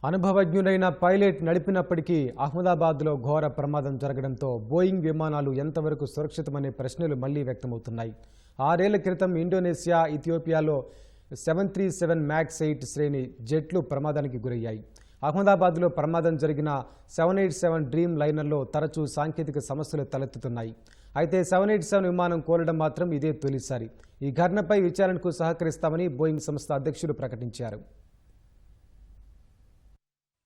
అనుభవజ్ఞుడైన pilot నడిపినప్పటికీ అహ్మదాబాద్లో ఘోర ప్రమాదం జరగడంతో బోయింగ్ విమానాలు ఎంతవరకు సురక్షితమనే ప్రశ్నలు మళ్లీ వ్యక్తమవుతున్నాయి. 6 ఏళ్ల క్రితం ఇండోనేషియా, ఇథియోపియాలో 737 మ్యాక్స్ 8 శ్రేణి జెట్లు ప్రమాదానికి గురయ్యాయి. అహ్మదాబాద్లో ప్రమాదం జరిగిన 787 డ్రీమ్ లైనర్లో తరచూ సాంకేతిక సమస్యలు తలెత్తుతున్నాయి. అయితే 787 విమానం కోలడం మాత్రం ఇదే తొలిసారి. ఈ ఘటనపై విచారణకు సహకరిస్తామని బోయింగ్ సంస్థ అధ్యక్షుడు ప్రకటించారు.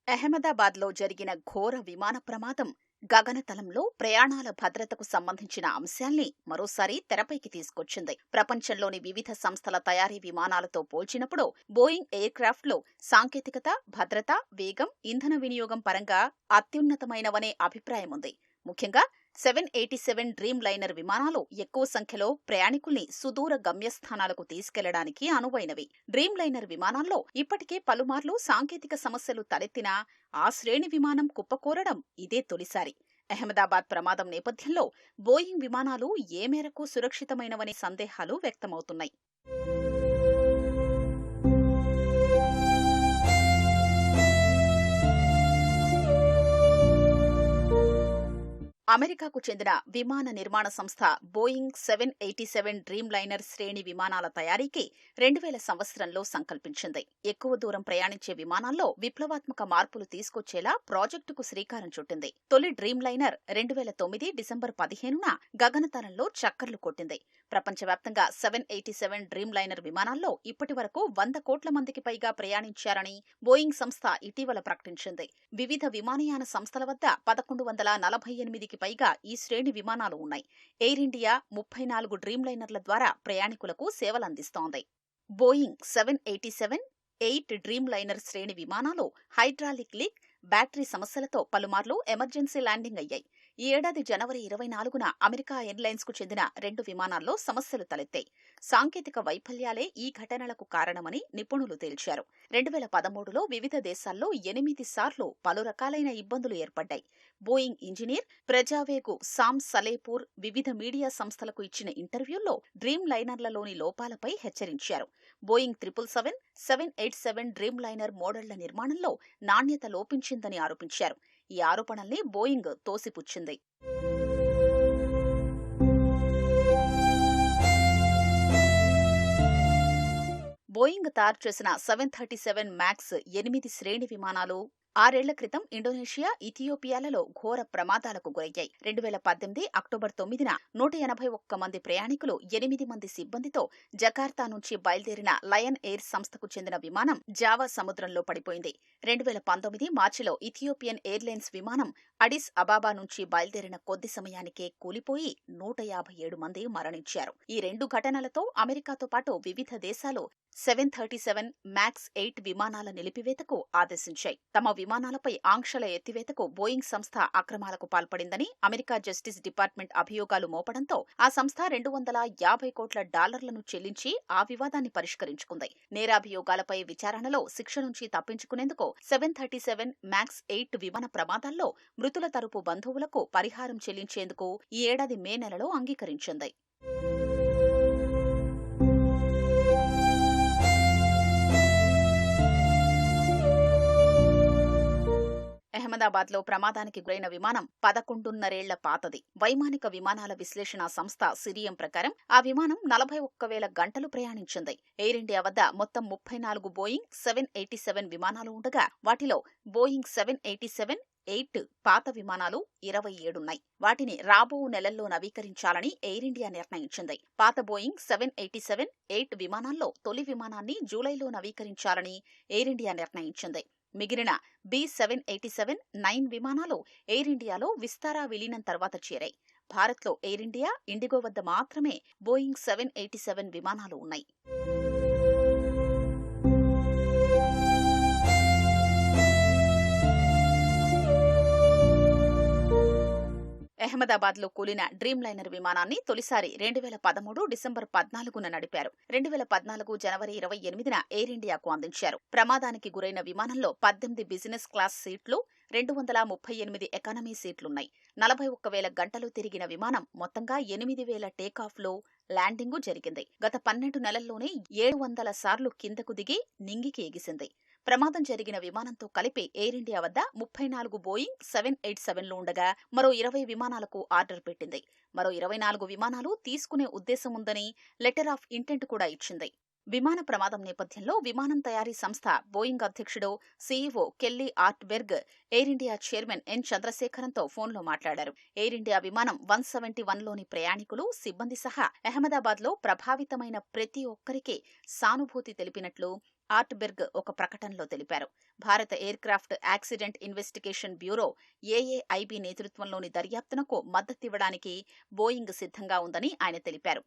అహ్మదాబాద్లో జరిగిన ఘోర విమాన ప్రమాదం గగనతలంలో ప్రయాణాల భద్రతకు సంబంధించిన అంశాల్ని మరోసారి తెరపైకి తీసుకొచ్చింది. ప్రపంచంలోని వివిధ సంస్థల తయారీ విమానాలతో పోల్చినప్పుడు బోయింగ్ ఎయిర్క్రాఫ్ట్లో సాంకేతికత, భద్రత, వేగం, ఇంధన వినియోగం పరంగా అత్యున్నతమైనవనే అభిప్రాయం ఉంది. ముఖ్యంగా 787 డ్రీమ్ లైనర్ విమానాలు ఎక్కువ సంఖ్యలో ప్రయాణికుల్ని సుదూర గమ్యస్థానాలకు తీసుకెళ్లడానికి అనువైనవి. డ్రీమ్ లైనర్ విమానాల్లో ఇప్పటికే పలుమార్లు సాంకేతిక సమస్యలు తలెత్తినా ఆ శ్రేణి విమానం కుప్పకూరడం ఇదే తొలిసారి. అహ్మదాబాద్ ప్రమాదం నేపథ్యంలో బోయింగ్ విమానాలు ఏ మేరకు సురక్షితమైనవనే సందేహాలు వ్యక్తమవుతున్నాయి. అమెరికాకు చెందిన విమాన నిర్మాణ సంస్థ బోయింగ్ 787 డ్రీమ్ లైనర్ శ్రేణి విమానాల తయారీకి 2000 సంవత్సరంలో సంకల్పించింది. ఎక్కువ దూరం ప్రయాణించే విమానాల్లో విప్లవాత్మక మార్పులు తీసుకొచ్చేలా ప్రాజెక్టుకు శ్రీకారం చుట్టింది. తొలి డ్రీమ్ లైనర్ 2009 డిసెంబర్ 15న గగనతలంలో చక్కర్లు కొట్టింది. ప్రపంచవ్యాప్తంగా 787 డ్రీమ్ లైనర్ విమానాల్లో ఇప్పటి వరకు 100 కోట్ల మందికి పైగా ప్రయాణించారని బోయింగ్ సంస్థ ఇటీవల ప్రకటించింది. వివిధ విమానయాన సంస్థల వద్ద 1148కి పైగా ఈ శ్రేణి విమానాలు ఉన్నాయి. ఎయిర్ ఇండియా 34 డ్రీమ్ లైనర్ల ద్వారా ప్రయాణికులకు సేవలందిస్తోంది. బోయింగ్ 787-8 డ్రీమ్ లైనర్ శ్రేణి విమానాలు హైడ్రాలిక్ లీక్, బ్యాటరీ సమస్యలతో పలుమార్లు ఎమర్జెన్సీ ల్యాండింగ్ అయ్యాయి. ఈ ఏడాది జనవరి 24న అమెరికా ఎయిర్లైన్స్ కు చెందిన 2 విమానాల్లో సమస్యలు తలెత్తాయి. సాంకేతిక వైఫల్యాలే ఈ ఘటనలకు కారణమని నిపుణులు తేల్చారు. 2013లో వివిధ దేశాల్లో 8 సార్లు పలు రకాలైన ఇబ్బందులు ఏర్పడ్డాయి. బోయింగ్ ఇంజనీర్ ప్రజావేగు సామ్ సలేపూర్ వివిధ మీడియా సంస్థలకు ఇచ్చిన ఇంటర్వ్యూల్లో డ్రీమ్ లైనర్లలోని లోపాలపై హెచ్చరించారు. బోయింగ్ 777, 787 డ్రీమ్ లైనర్ మోడళ్ల నిర్మాణంలో నాణ్యత లోపించిందని ఆరోపించారు. ఈ ఆరోపణల్ని బోయింగ్ తోసిపుచ్చింది. బోయింగ్ తయారు చేసిన 737 మ్యాక్స్ 8 శ్రేణి విమానాలు 6 ఏళ్ల క్రితం ఇండోనేషియా, ఇథియోపియాలలో ఘోర ప్రమాదాలకు గురయ్యాయి. 2018 అక్టోబర్ 9న 181 మంది ప్రయాణికులు, 8 మంది సిబ్బందితో జకార్తా నుంచి బయలుదేరిన లయన్ ఎయిర్ సంస్థకు చెందిన విమానం జావా సముద్రంలో పడిపోయింది. 2019 మార్చిలో ఇథియోపియన్ ఎయిర్లైన్స్ విమానం అడిస్ అబాబా నుంచి బయలుదేరిన కొద్ది సమయానికే కూలిపోయి 157 మంది మరణించారు. ఈ 2 ఘటనలతో అమెరికాతో పాటు వివిధ దేశాలు 737 మ్యాక్స్ 8 విమానాల నిలిపివేతకు ఆదేశించాయి. తమ విమానాలపై ఆంక్షల ఎత్తివేతకు బోయింగ్ సంస్థ అక్రమాలకు పాల్పడిందని అమెరికా జస్టిస్ డిపార్ట్మెంట్ అభియోగాలు మోపడంతో ఆ సంస్థ $250 కోట్ల చెల్లించి ఆ వివాదాన్ని పరిష్కరించుకుంది. నేరాభియోగాలపై విచారణలో శిక్ష నుంచి తప్పించుకునేందుకు 737 మ్యాక్స్ 8 విమాన ప్రమాదాల్లో మృతుల తరపు బంధువులకు పరిహారం చెల్లించేందుకు ఈ ఏడాది మే నెలలో అంగీకరించింది. అహ్మదాబాద్లో ప్రమాదానికి గురైన విమానం 11.5 ఏళ్ల పాతది. వైమానిక విమానాల విశ్లేషణ సంస్థ సిరియం ప్రకారం ఆ విమానం 41,000 గంటలు ప్రయాణించింది. ఎయిర్ ఇండియా వద్ద మొత్తం 34 బోయింగ్ 787 విమానాలు ఉండగా వాటిలో బోయింగ్ 787-8 పాత విమానాలు 27 ఉన్నాయి. వాటిని రాబో నెలల్లో నవీకరించాలని ఎయిర్ ఇండియా నిర్ణయించింది. పాత బోయింగ్ 787-8 విమానాల్లో తొలి విమానాన్ని జూలైలో నవీకరించాలని ఎయిర్ ఇండియా నిర్ణయించింది. మిగిలిన B787-9 విమానాలు ఎయిర్ ఇండియాలో విస్తారా విలీనం తర్వాత చేరాయి. భారత్లో ఎయిర్ ఇండియా, ఇండిగో వద్ద మాత్రమే బోయింగ్ 787 విమానాలు ఉన్నాయి. అహ్మదాబాద్లో కూలిన డ్రీమ్ లైనర్ విమానాన్ని తొలిసారి 2013 డిసెంబర్ 14న నడిపారు. 2014 జనవరి 28న ఎయిర్ ఇండియాకు అందించారు. ప్రమాదానికి గురైన విమానంలో 18 బిజినెస్ క్లాస్ సీట్లు, 238 ఎకానమీ సీట్లున్నాయి. 41,000 గంటలు తిరిగిన విమానం మొత్తంగా 8,000 టేకాఫ్లు, ల్యాండింగు జరిగింది. గత 12 నెలల్లోనే 700 సార్లు కిందకు దిగి నింగికి ఎగిసింది. ప్రమాదం జరిగిన విమానంతో కలిపి ఎయిర్ ఇండియా వద్ద 34 బోయింగ్ 787లు ఉండగా మరో 20 విమానాలకు ఆర్డర్ పెట్టింది. మరో 24 విమానాలు తీసుకునే ఉద్దేశం ఉందని లెటర్ ఆఫ్ ఇంటెంట్ కూడా ఇచ్చింది. విమాన ప్రమాదం నేపథ్యంలో విమానం తయారీ సంస్థ బోయింగ్ అధ్యక్షుడు CEO Kelly Ortberg Air India chairman N చంద్రశేఖరన్తో ఫోన్లో మాట్లాడారు. ఎయిర్ ఇండియా విమానం 171లోని ప్రయాణికులు, సిబ్బంది సహా అహ్మదాబాద్లో ప్రభావితమైన ప్రతి ఒక్కరికి సానుభూతి తెలిపినట్లు ఆర్ట్బెర్గ్ ఒక ప్రకటనలో తెలిపారు. భారత aircraft accident investigation bureau AAIB నేతృత్వంలోని దర్యాప్తునకు మద్దతివ్వడానికి బోయింగ్ సిద్ధంగా ఉందని ఆయన తెలిపారు.